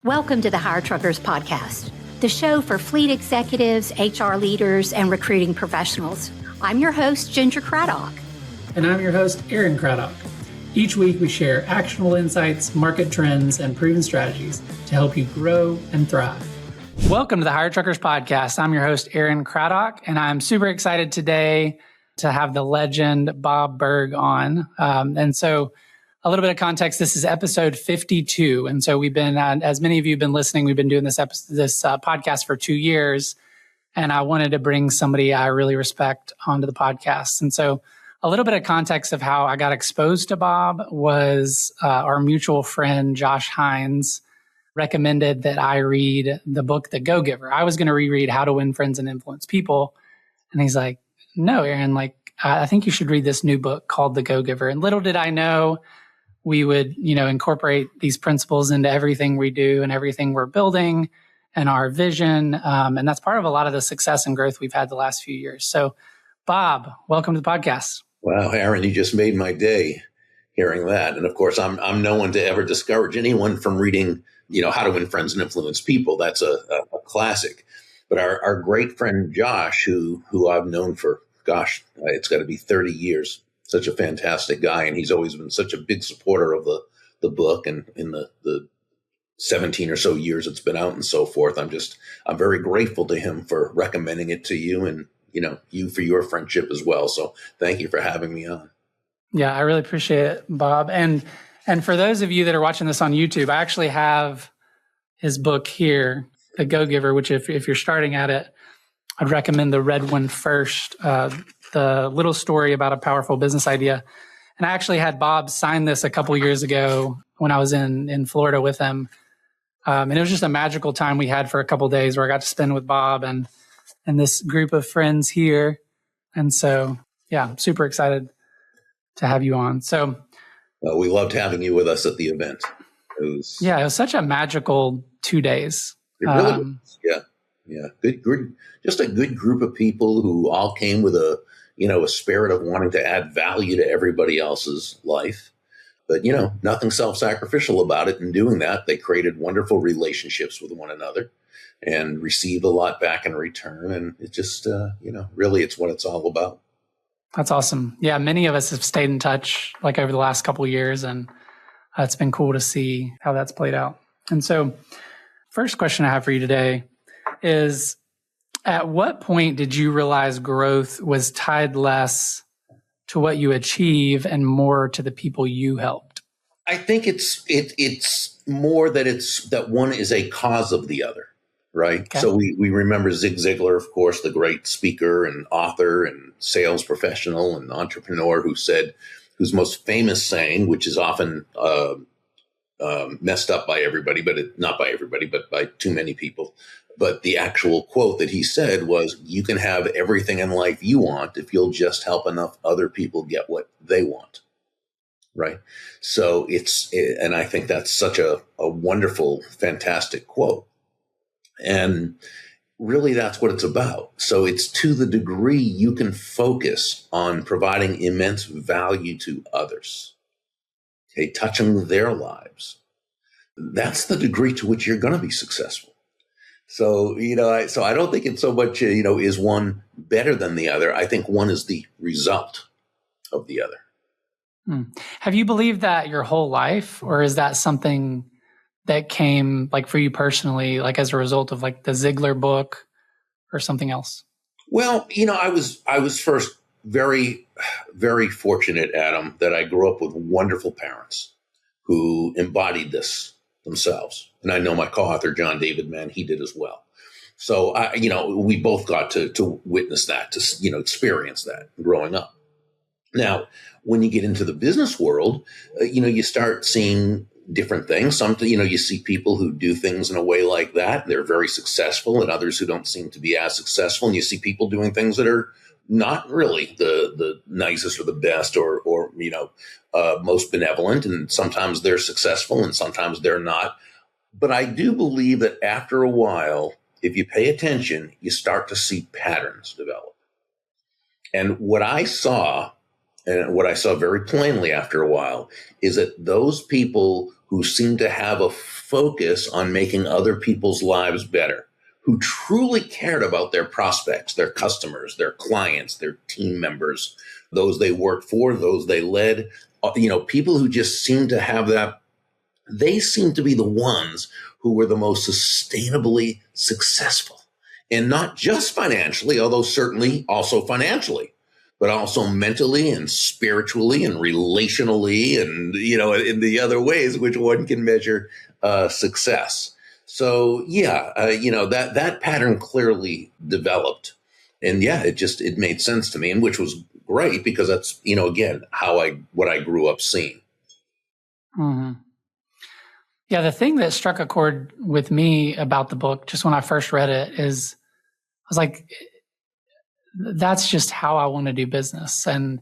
Welcome to the Hire Truckers Podcast, the show for fleet executives, HR leaders, and recruiting professionals. I'm your host, Ginger Craddock. And I'm your host, Aaron Craddock. Each week we share actionable insights, market trends, and proven strategies to help you grow and thrive. Welcome to the Hire Truckers Podcast. I'm your host, Aaron Craddock, and I'm super excited today to have the legend Bob Burg on. And so a little bit of context, this is episode 52. And so we've been, as many of you have been listening, we've been doing this podcast for 2 years. And I wanted to bring somebody I really respect onto the podcast. And so a little bit of context of how I got exposed to Bob was our mutual friend, Josh Hines, recommended that I read the book, The Go-Giver. I was going to reread How to Win Friends and Influence People. And he's like, no, Aaron, I think you should read this new book called The Go-Giver. And little did I know we would, incorporate these principles into everything we do and everything we're building and our vision. And that's part of a lot of the success and growth we've had the last few years. So, Bob, welcome to the podcast. Wow, Aaron, you just made my day hearing that. And of course, I'm no one to ever discourage anyone from reading, How to Win Friends and Influence People. That's a classic. But our great friend Josh, who I've known for, it's got to be 30 years. Such a fantastic guy, and he's always been such a big supporter of the book and in the 17 or so years it's been out and so forth. I'm very grateful to him for recommending it to you and, you for your friendship as well. So thank you for having me on. Yeah, I really appreciate it, Bob. And for those of you that are watching this on YouTube, I actually have his book here, The Go-Giver, which if you're starting at it, I'd recommend the red one first, the little story about a powerful business idea. And I actually had Bob sign this a couple years ago when I was in Florida with him. And it was just a magical time we had for a couple of days where I got to spend with Bob and this group of friends here. And so, yeah, I'm super excited to have you on. So we loved having you with us at the event. It was such a magical 2 days. It really was. Yeah. Good. Just a good group of people who all came with a spirit of wanting to add value to everybody else's life. But, nothing self-sacrificial about it. In doing that, they created wonderful relationships with one another and received a lot back in return. And it just, really it's what it's all about. That's awesome. Yeah. Many of us have stayed in touch over the last couple of years, and it's been cool to see how that's played out. And so first question I have for you today is, at what point did you realize growth was tied less to what you achieve and more to the people you helped? I think it's more that one is a cause of the other, right? Okay. So we remember Zig Ziglar, of course, the great speaker and author and sales professional and entrepreneur whose most famous saying, which is often messed up by everybody, not by everybody, but by too many people. But the actual quote that he said was, you can have everything in life you want if you'll just help enough other people get what they want. Right. So and I think that's such a wonderful, fantastic quote. And really that's what it's about. So it's to the degree you can focus on providing immense value to others, okay, touching their lives. That's the degree to which you're going to be successful. So, I don't think it's so much, is one better than the other. I think one is the result of the other. Have you believed that your whole life, or is that something that came for you personally, as a result of the Ziglar book or something else? Well, I was first very, very fortunate, Adam, that I grew up with wonderful parents who embodied this themselves. And I know my co-author, John David Mann, he did as well. So, we both got to witness that, to, experience that growing up. Now, when you get into the business world, you start seeing different things. You see people who do things in a way like that. They're very successful, and others who don't seem to be as successful. And you see people doing things that are not really the nicest or the best or most benevolent. And sometimes they're successful and sometimes they're not. But I do believe that after a while, if you pay attention, you start to see patterns develop. And what I saw very plainly after a while, is that those people who seemed to have a focus on making other people's lives better, who truly cared about their prospects, their customers, their clients, their team members, those they worked for, those they led, people who just seemed to have that. They seemed to be the ones who were the most sustainably successful, and not just financially, although certainly also financially, but also mentally and spiritually and relationally and, in the other ways which one can measure success. So, that pattern clearly developed. And it made sense to me, and which was great because that's, again, what I grew up seeing. Mm-hmm. Yeah, the thing that struck a chord with me about the book, just when I first read it, is I was like, that's just how I want to do business. And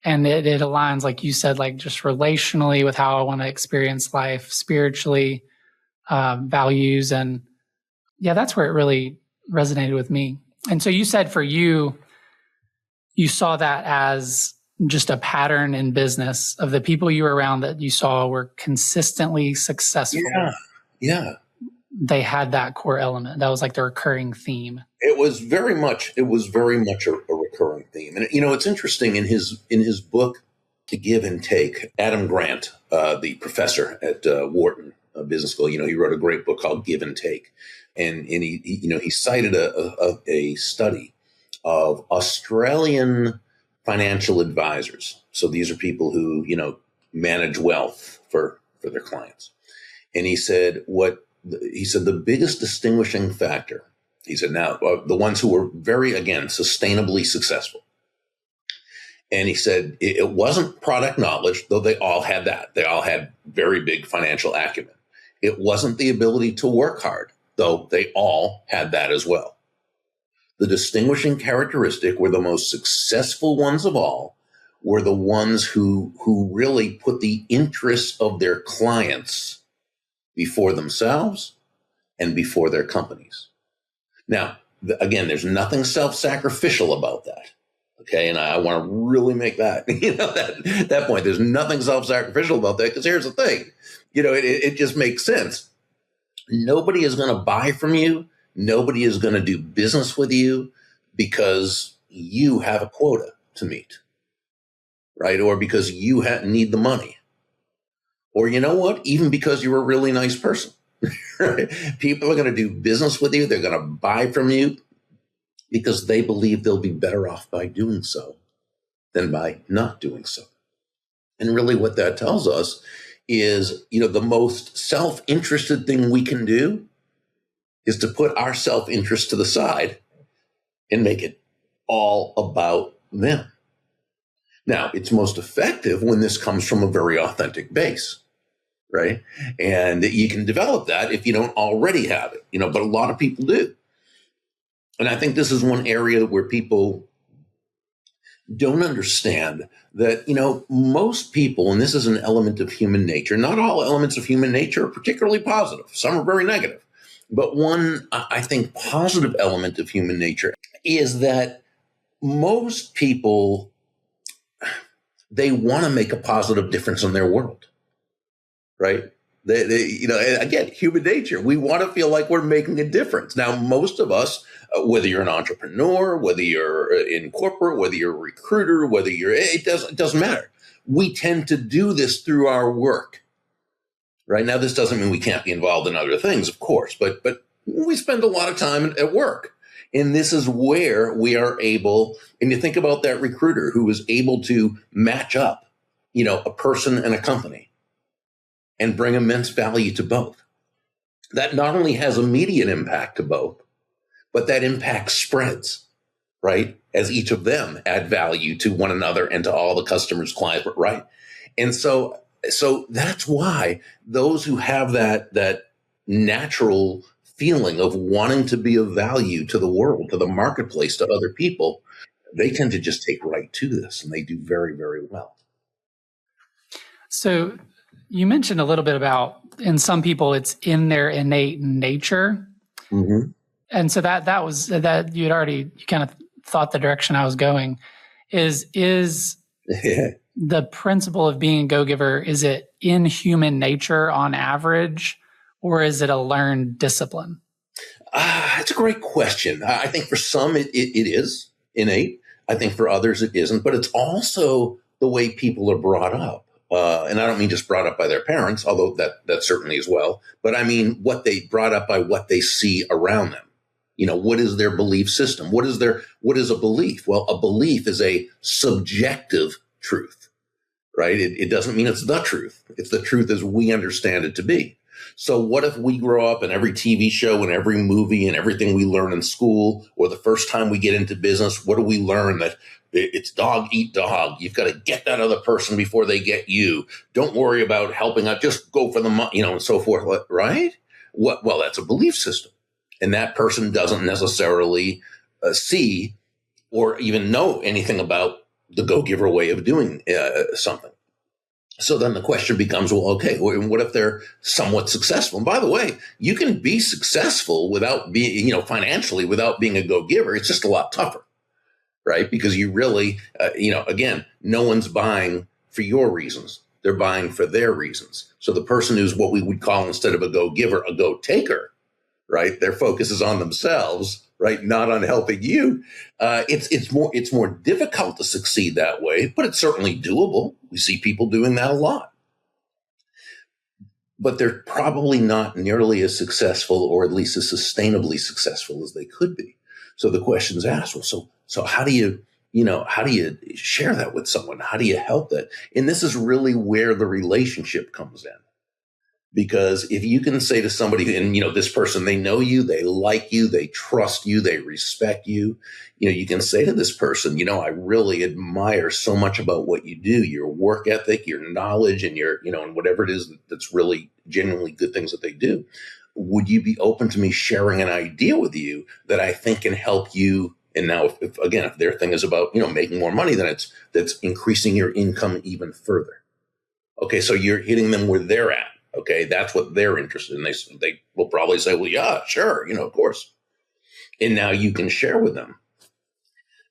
it aligns, like you said, like just relationally with how I want to experience life, spiritually, values. And that's where it really resonated with me. And so you said for you saw that as just a pattern in business of the people you were around that you saw were consistently successful. Yeah. They had that core element. That was like the recurring theme. It was very much a recurring theme. And, it's interesting in his book, To Give and Take, Adam Grant, the professor at Wharton Business School, he wrote a great book called Give and Take. And he cited a study of Australian financial advisors. So these are people who, manage wealth for their clients. And he said the biggest distinguishing factor, he said, now the ones who were very, again, sustainably successful. And he said it wasn't product knowledge, though they all had that. They all had very big financial acumen. It wasn't the ability to work hard, though they all had that as well. The distinguishing characteristic were the most successful ones of all were the ones who really put the interests of their clients before themselves and before their companies. Now, again, there's nothing self-sacrificial about that. Okay. And I want to really make that, that point. There's nothing self-sacrificial about that, because here's the thing, it just makes sense. Nobody is going to buy from you. Nobody is going to do business with you because you have a quota to meet, right? Or because you need the money. Or even because you're a really nice person. Right? People are going to do business with you. They're going to buy from you because they believe they'll be better off by doing so than by not doing so. And really what that tells us is, the most self-interested thing we can do is to put our self-interest to the side and make it all about them. Now, it's most effective when this comes from a very authentic base, right? And you can develop that if you don't already have it, but a lot of people do. And I think this is one area where people don't understand that, most people, and this is an element of human nature, not all elements of human nature are particularly positive. Some are very negative. But one, I think, positive element of human nature is that most people, they want to make a positive difference in their world, right? They again, human nature, we want to feel like we're making a difference. Now, most of us, whether you're an entrepreneur, whether you're in corporate, whether you're a recruiter, it doesn't matter. We tend to do this through our work. Right now, this doesn't mean we can't be involved in other things, of course, but we spend a lot of time at work. And this is where we are able, and you think about that recruiter who was able to match up, a person and a company and bring immense value to both. That not only has immediate impact to both, but that impact spreads, right? As each of them add value to one another and to all the customers, clients, right? And so that's why those who have that natural feeling of wanting to be of value to the world, to the marketplace, to other people, they tend to just take right to this, and they do very, very well. So you mentioned a little bit about, in some people, it's in their innate nature. Mm-hmm. And so that was you kind of thought the direction I was going is the principle of being a go-giver, is it in human nature on average, or is it a learned discipline? That's a great question. I think for some it is innate. I think for others it isn't, but it's also the way people are brought up. And I don't mean just brought up by their parents, although that certainly as well. But I mean what they brought up by what they see around them. What is their belief system? What is a belief? Well, a belief is a subjective truth, right? It doesn't mean it's the truth. It's the truth as we understand it to be. So what if we grow up in every TV show and every movie and everything we learn in school, or the first time we get into business, what do we learn? That it's dog eat dog. You've got to get that other person before they get you. Don't worry about helping out. Just go for the money, and so forth, right? Well, that's a belief system. And that person doesn't necessarily see or even know anything about the go-giver way of doing something. So then the question becomes, well, okay, what if they're somewhat successful? And by the way, you can be successful without being, financially, without being a go-giver. It's just a lot tougher, right? Because you really, again, no one's buying for your reasons. They're buying for their reasons. So the person who's what we would call, instead of a go-giver, a go-taker, right? Their focus is on themselves, right? Not on helping you. It's more difficult to succeed that way, but it's certainly doable. We see people doing that a lot. But they're probably not nearly as successful, or at least as sustainably successful as they could be. So the question's asked, well, so how do you share that with someone? How do you help that? And this is really where the relationship comes in. Because if you can say to somebody, and this person, they know you, they like you, they trust you, they respect you, you can say to this person, I really admire so much about what you do, your work ethic, your knowledge, and your, and whatever it is that's really genuinely good things that they do. Would you be open to me sharing an idea with you that I think can help you? And now, if their thing is about, making more money, then that's increasing your income even further. Okay, so you're hitting them where they're at. Okay, that's what they're interested in. They will probably say, well, yeah, sure, of course. And now you can share with them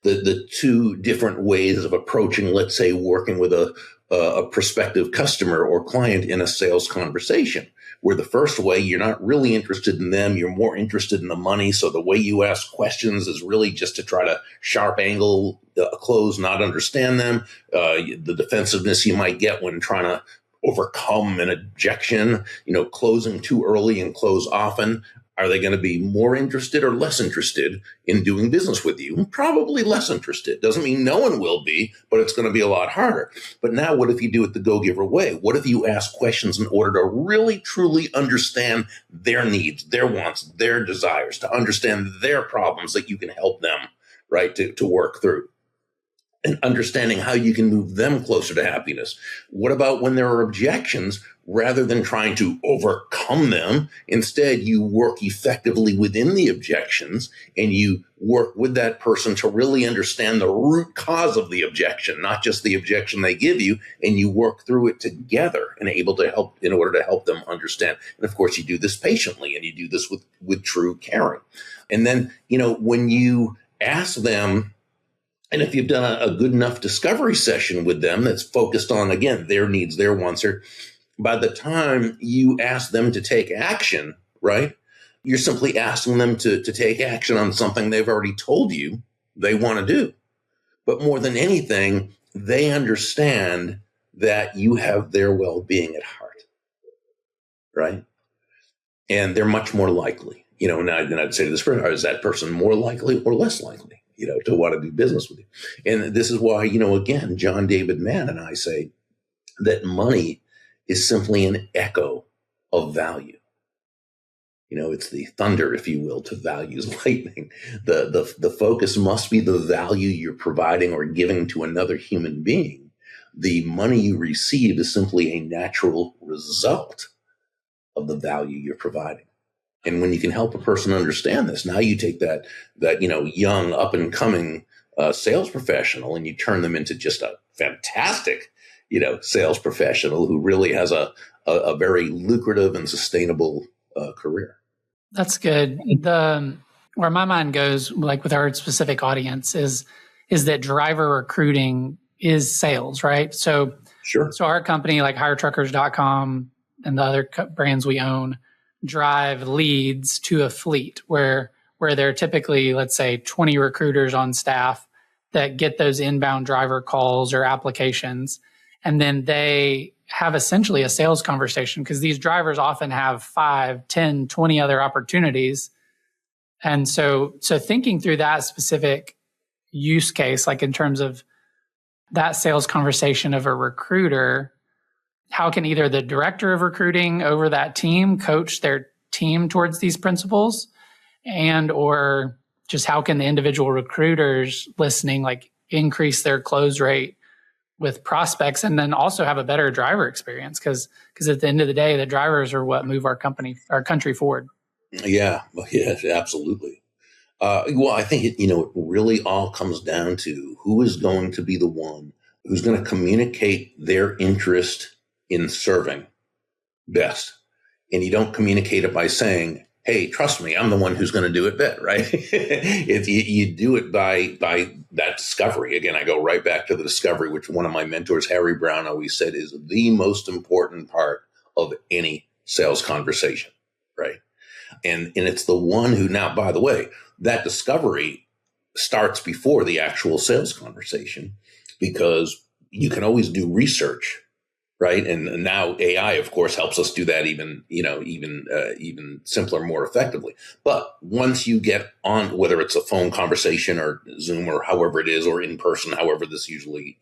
the two different ways of approaching, let's say, working with a prospective customer or client in a sales conversation, where the first way, you're not really interested in them, you're more interested in the money. So the way you ask questions is really just to try to sharp angle a close, not understand them. The defensiveness you might get when trying to overcome an objection, closing too early and close often. Are they going to be more interested or less interested in doing business with you? Probably less interested. Doesn't mean no one will be, but it's going to be a lot harder. But now what if you do it the go-giver way? What if you ask questions in order to really, truly understand their needs, their wants, their desires, to understand their problems that you can help them, right, to work through? And understanding how you can move them closer to happiness. What about when there are objections? Rather than trying to overcome them, instead you work effectively within the objections, and you work with that person to really understand the root cause of the objection, not just the objection they give you, and you work through it together and able to help in order to help them understand. And of course, you do this patiently, and you do this with true caring. And then, when you ask them, and if you've done a good enough discovery session with them that's focused on, again, their needs, their wants, or by the time you ask them to take action, right, you're simply asking them to take action on something they've already told you they want to do. But more than anything, they understand that you have their well-being at heart, right? And they're much more likely, and I'd say to this person, is that person more likely or less likely? To want to do business with you. And this is why, again, John David Mann and I say that money is simply an echo of value. It's the thunder, if you will, to value's lightning. The focus must be the value you're providing or giving to another human being. The money you receive is simply a natural result of the value you're providing. And when you can help a person understand this, now you take that young up and coming sales professional, and you turn them into just a fantastic, sales professional who really has a very lucrative and sustainable career. That's good. Where my mind goes, like with our specific audience, is that driver recruiting is sales, right? So Sure. So our company, like hiretruckers.com and the other brands we own, drive leads to a fleet where there are typically, let's say, 20 recruiters on staff that get those inbound driver calls or applications. And then they have essentially a sales conversation because these drivers often have 5, 10, 20 other opportunities. And so thinking through that specific use case, like in terms of that sales conversation of a recruiter, how can either the director of recruiting over that team coach their team towards these principles, and or just how can the individual recruiters listening like increase their close rate with prospects, and then also have a better driver experience because at the end of the day, the drivers are what move our country forward. Yeah, yes, absolutely. Well, I think it really all comes down to who is going to be the one who's going to communicate their interest in serving best. And you don't communicate it by saying, hey, trust me, I'm the one who's going to do it better, right? You do it by that discovery. Again, I go right back to the discovery, which one of my mentors, Harry Brown, always said is the most important part of any sales conversation, right? And it's the one who, now, by the way, that discovery starts before the actual sales conversation, because you can always do research, right? And now AI, of course, helps us do that even simpler, more effectively. But once you get on, whether it's a phone conversation or Zoom or however it is, or in person, however this usually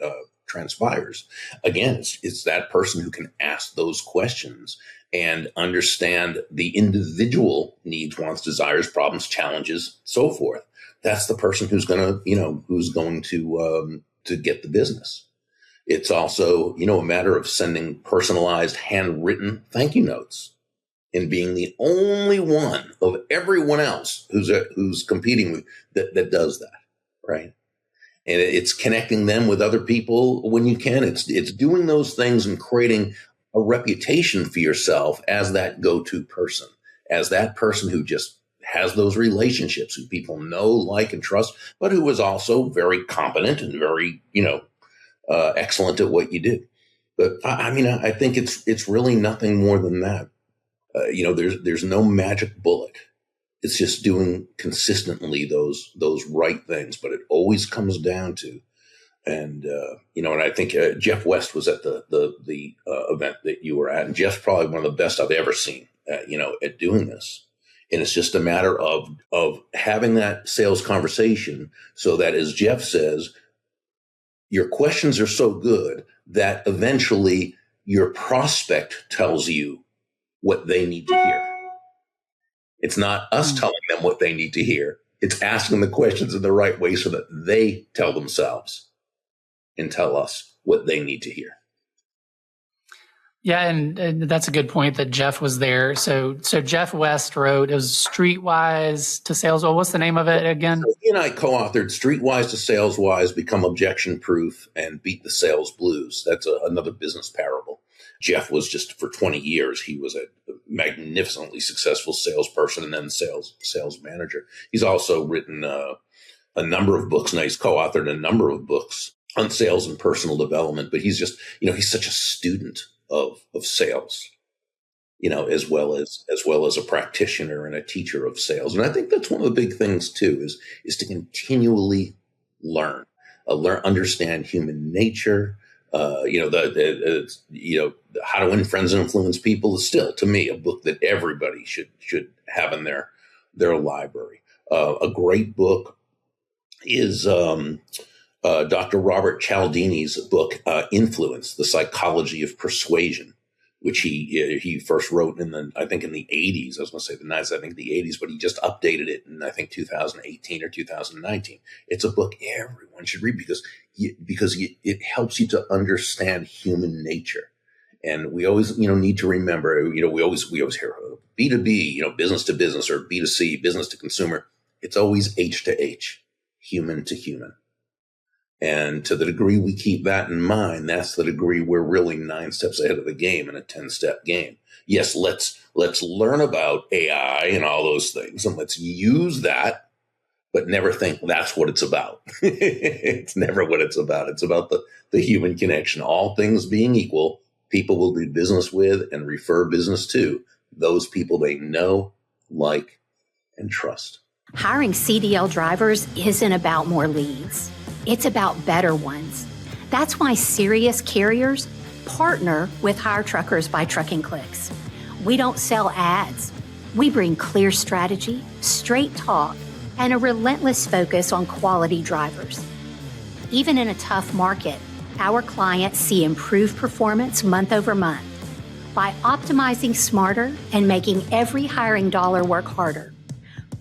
transpires, again, it's that person who can ask those questions and understand the individual needs, wants, desires, problems, challenges, so forth. That's the person who's going to get the business. It's also, a matter of sending personalized handwritten thank you notes and being the only one of everyone else who's competing with that does that, right? And it's connecting them with other people when you can. It's doing those things and creating a reputation for yourself as that go-to person, as that person who just has those relationships, who people know, like, and trust, but who is also very competent and very, excellent at what you do. But I think it's really nothing more than that. There's no magic bullet. It's just doing consistently those right things, but it always comes down to, and I think Jeff West was at the event that you were at, and Jeff's probably one of the best I've ever seen, at doing this. And it's just a matter of having that sales conversation so that, as Jeff says, your questions are so good that eventually your prospect tells you what they need to hear. It's not us telling them what they need to hear. It's asking the questions in the right way so that they tell themselves and tell us what they need to hear. Yeah, and that's a good point that Jeff was there. So Jeff West wrote, it was Streetwise to Sales. Well, what's the name of it again? So he and I co-authored Streetwise to Saleswise, Become Objection Proof, and Beat the Sales Blues. That's another business parable. Jeff was just, for 20 years, he was a magnificently successful salesperson and then sales manager. He's also written a number of books. Now, he's co-authored a number of books on sales and personal development, but he's just, he's such a student of sales, as well as a practitioner and a teacher of sales. And I think that's one of the big things too, is to continually learn, understand human nature. How to Win Friends and Influence People is still, to me, a book that everybody should have in their library. A great book is Dr. Robert Cialdini's book, Influence, The Psychology of Persuasion, which he first wrote in the 80s. I was going to say the 90s, I think the 80s, but he just updated it in, I think, 2018 or 2019. It's a book everyone should read because it helps you to understand human nature. And we always, need to remember, we always hear B2B, business to business, or B2C, business to consumer. It's always H to H, human to human. And to the degree we keep that in mind, that's the degree we're really 9 steps ahead of the game in a 10-step game. Yes, let's learn about AI and all those things, and let's use that but never think that's what it's about. It's never what it's about. It's about the human connection. All things being equal, people will do business with and refer business to those people they know, like, and trust. Hiring CDL drivers isn't about more leads. It's about better ones. That's why serious carriers partner with Hire Truckers by Trucking Clicks. We don't sell ads. We bring clear strategy, straight talk, and a relentless focus on quality drivers. Even in a tough market, our clients see improved performance month over month by optimizing smarter and making every hiring dollar work harder.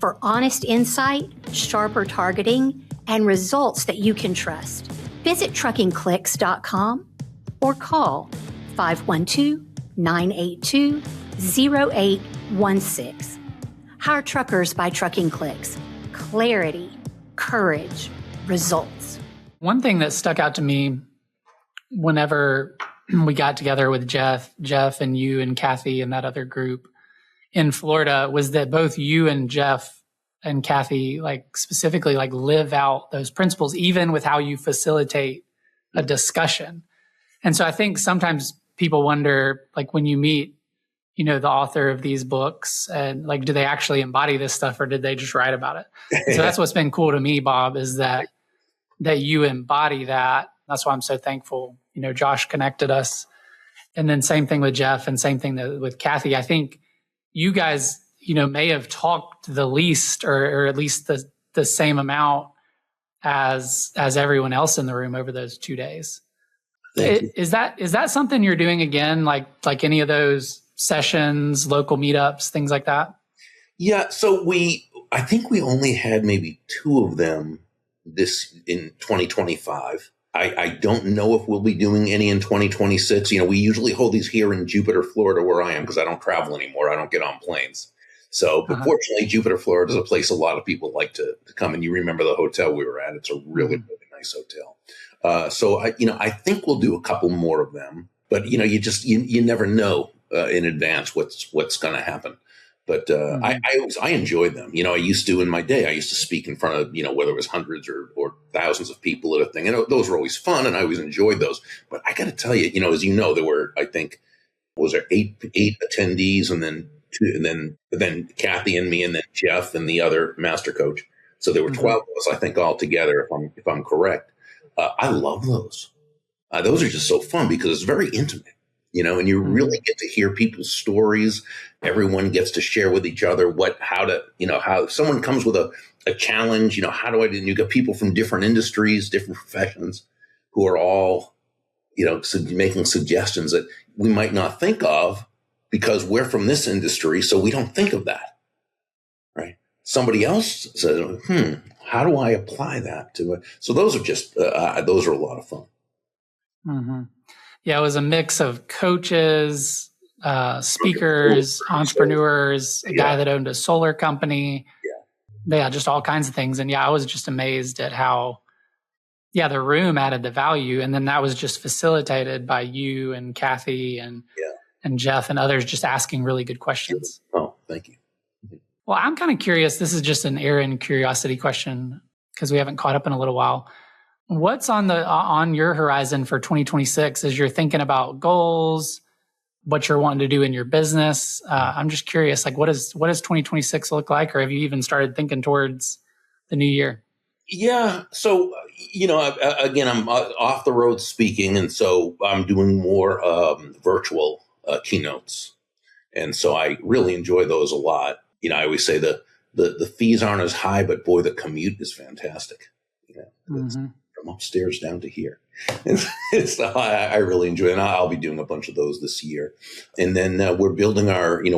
For honest insight, sharper targeting, and results that you can trust, visit truckingclicks.com or call 512-982-0816. Hire Truckers by Trucking Clicks. Clarity, courage, results. One thing that stuck out to me whenever we got together with Jeff and you and Kathy and that other group in Florida was that both you and Jeff and Kathy, like specifically, like live out those principles, even with how you facilitate a discussion. And so I think sometimes people wonder, like when you meet, you know, the author of these books and like, do they actually embody this stuff or did they just write about it? So that's what's been cool to me, Bob, is that you embody that. That's why I'm so thankful. You know, Josh connected us. And then same thing with Jeff and same thing with Kathy. I think you guys, you know, may have talked the least or at least the same amount as everyone else in the room over those 2 days. Is that something you're doing again, like any of those sessions, local meetups, things like that? Yeah. So I think we only had maybe 2 of them in 2025. I don't know if we'll be doing any in 2026. You know, we usually hold these here in Jupiter, Florida, where I am, because I don't travel anymore. I don't get on planes. So, but fortunately, Jupiter, Florida is a place a lot of people like to come. And you remember the hotel we were at. It's a really, really nice hotel. So I think we'll do a couple more of them, but you know, you never know in advance what's going to happen. But I enjoyed them. You know, I used to in my day. I used to speak in front of, you know, whether it was hundreds or thousands of people at a thing, and those were always fun, and I always enjoyed those. But I got to tell you, you know, as you know, there were, I think, was there eight attendees, and then 2, and then Kathy and me, and then Jeff and the other master coach. So there were 12 of us, I think, all together, if I'm correct. I love those. Those are just so fun because it's very intimate, you know, and you really get to hear people's stories. Everyone gets to share with each other how if someone comes with a challenge, you know, and you get people from different industries, different professions who are all, you know, making suggestions that we might not think of because we're from this industry. So we don't think of that, right? Somebody else says, how do I apply that to it? So those are a lot of fun. Mm-hmm. Yeah, it was a mix of coaches, speakers, entrepreneurs, a guy that owned a solar company. Yeah, just all kinds of things. And yeah, I was just amazed at how, the room added the value. And then that was just facilitated by you and Kathy and Jeff and others just asking really good questions. Oh, thank you. Well, I'm kind of curious. This is just an Aaron curiosity question because we haven't caught up in a little while. What's on your horizon for 2026 as you're thinking about goals, what you're wanting to do in your business? I'm just curious, like what does 2026 look like? Or have you even started thinking towards the new year? Yeah. So, you know, again, I'm off the road speaking. And so I'm doing more virtual keynotes. And so I really enjoy those a lot. You know, I always say the fees aren't as high, but boy, the commute is fantastic. You know, from upstairs down to here. So I really enjoy it. And I'll be doing a bunch of those this year. And then we're building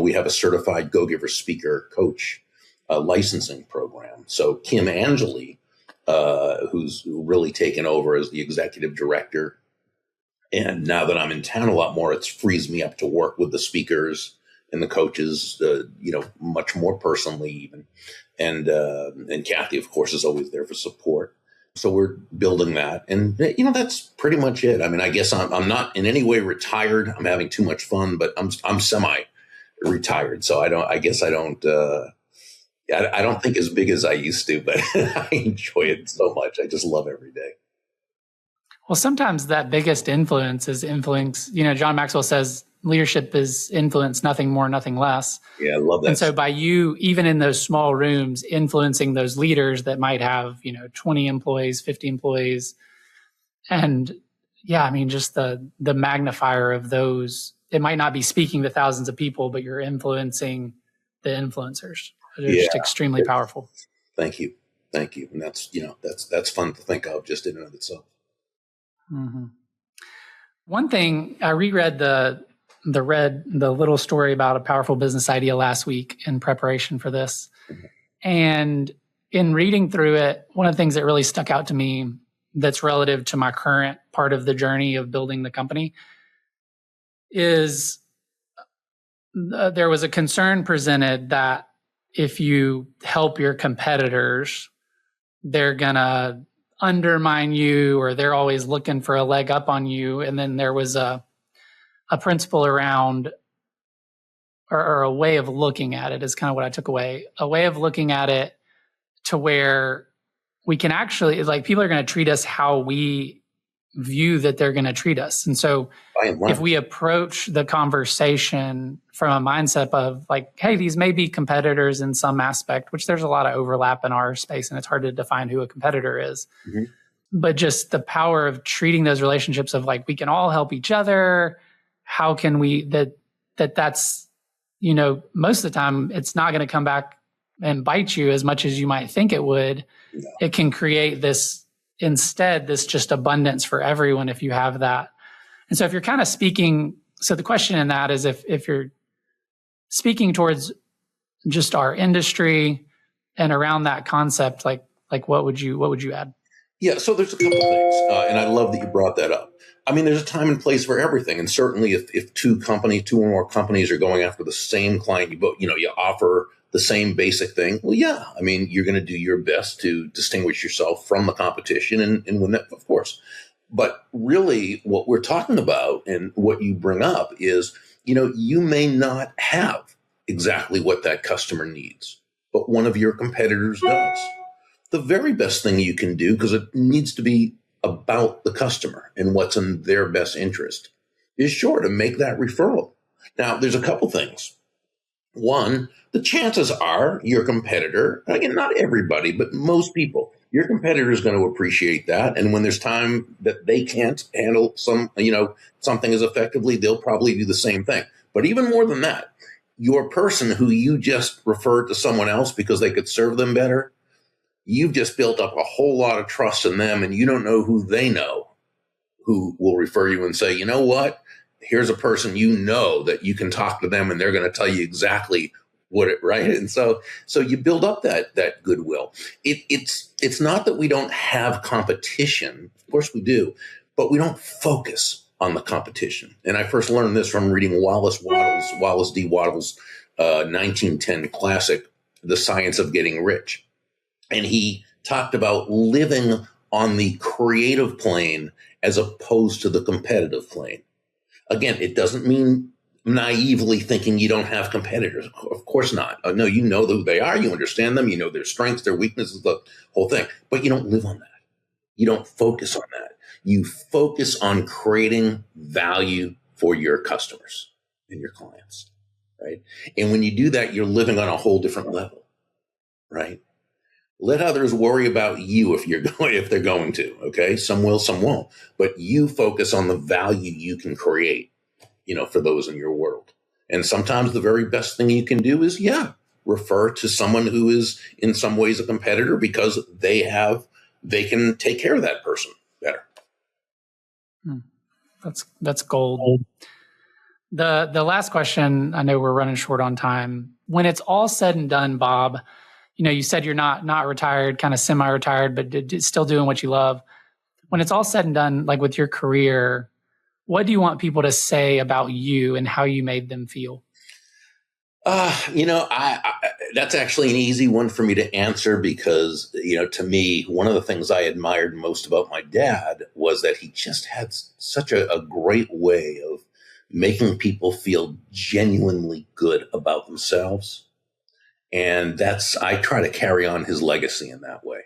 we have a certified Go-Giver speaker coach licensing program. So Kim Angeli, who's really taken over as the executive director. And now that I'm in town a lot more, it frees me up to work with the speakers and the coaches, much more personally even. And Kathy, of course, is always there for support. So we're building that. And, you know, that's pretty much it. I mean, I guess I'm not in any way retired. I'm having too much fun, but I'm semi-retired. So I don't Yeah, I don't think as big as I used to, but I enjoy it so much. I just love every day. Well, sometimes that biggest influence is influence. John Maxwell says leadership is influence, nothing more, nothing less. Yeah, I love that. And so by you, even in those small rooms, influencing those leaders that might have, 20 employees, 50 employees. And yeah, I mean, just the magnifier of those, it might not be speaking to thousands of people, but you're influencing the influencers. They're just extremely powerful. Thank you. And that's fun to think of just in and of itself. Mm-hmm. One thing, I reread the little story about a powerful business idea last week in preparation for this. Mm-hmm. And in reading through it, one of the things that really stuck out to me that's relative to my current part of the journey of building the company is there was a concern presented that if you help your competitors, they're going to undermine you, or they're always looking for a leg up on you. And then there was a principle around, or a way of looking at it is kind of what I took away, a way of looking at it to where we can actually, like, people are going to treat us how we view that they're going to treat us. And so if we approach the conversation from a mindset of like, hey, these may be competitors in some aspect, which there's a lot of overlap in our space and it's hard to define who a competitor is. Mm-hmm. But just the power of treating those relationships of like, we can all help each other. How can we, that's, most of the time it's not going to come back and bite you as much as you might think it would. No. It can create this just abundance for everyone if you have that. And so if you're kind of speaking, so the question in that is if you're speaking towards just our industry and around that concept, like what would you add? Yeah, so there's a couple things, and I love that you brought that up. I mean, there's a time and place for everything, and certainly if two or more companies are going after the same client, you offer the same basic thing. Well, yeah, I mean, you're going to do your best to distinguish yourself from the competition and win that, of course. But really, what we're talking about and what you bring up is, you may not have exactly what that customer needs, but one of your competitors does. The very best thing you can do, because it needs to be about the customer and what's in their best interest, is sure to make that referral. Now, there's a couple things. One, the chances are your competitor, again, not everybody, but most people, your competitor is going to appreciate that. And when there's time that they can't handle something as effectively, they'll probably do the same thing. But even more than that, your person who you just referred to someone else because they could serve them better, you've just built up a whole lot of trust in them, and you don't know who they know who will refer you and say, you know what? Here's a person that you can talk to them and they're going to tell you exactly right? And so you build up that goodwill. It's not that we don't have competition. Of course we do, but we don't focus on the competition. And I first learned this from reading Wallace D. Wattles' 1910 classic, The Science of Getting Rich. And he talked about living on the creative plane as opposed to the competitive plane. Again, it doesn't mean naively thinking you don't have competitors. Of course not. No, you know who they are. You understand them. You know their strengths, their weaknesses, the whole thing. But you don't live on that. You don't focus on that. You focus on creating value for your customers and your clients, right? And when you do that, you're living on a whole different level, right? Let others worry about you if they're going to, okay? Some will, some won't. But you focus on the value you can create, for those in your world. And sometimes the very best thing you can do is, refer to someone who is in some ways a competitor because they can take care of that person better. That's gold. The last question, I know we're running short on time. When it's all said and done, Bob, you said you're not retired, kind of semi-retired, but still doing what you love. When it's all said and done, like with your career, what do you want people to say about you and how you made them feel? That's actually an easy one for me to answer because, to me, one of the things I admired most about my dad was that he just had such a great way of making people feel genuinely good about themselves And I try to carry on his legacy in that way.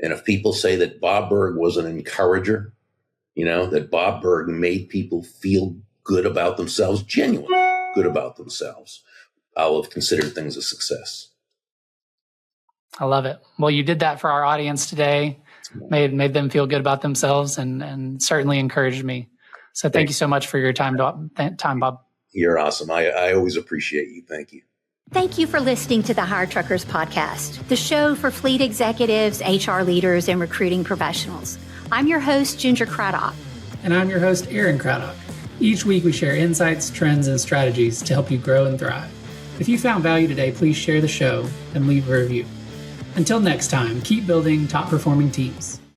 And if people say that Bob Burg was an encourager, that Bob Burg made people feel good about themselves, genuinely good about themselves, I'll have considered things a success. I love it. Well, you did that for our audience today, made them feel good about themselves and certainly encouraged me. So thank you so much for your time, Bob. You're awesome. I always appreciate you. Thank you. Thank you for listening to the Hire Truckers podcast, the show for fleet executives, HR leaders, and recruiting professionals. I'm your host, Ginger Craddock. And I'm your host, Aaron Craddock. Each week we share insights, trends, and strategies to help you grow and thrive. If you found value today, please share the show and leave a review. Until next time, keep building top-performing teams.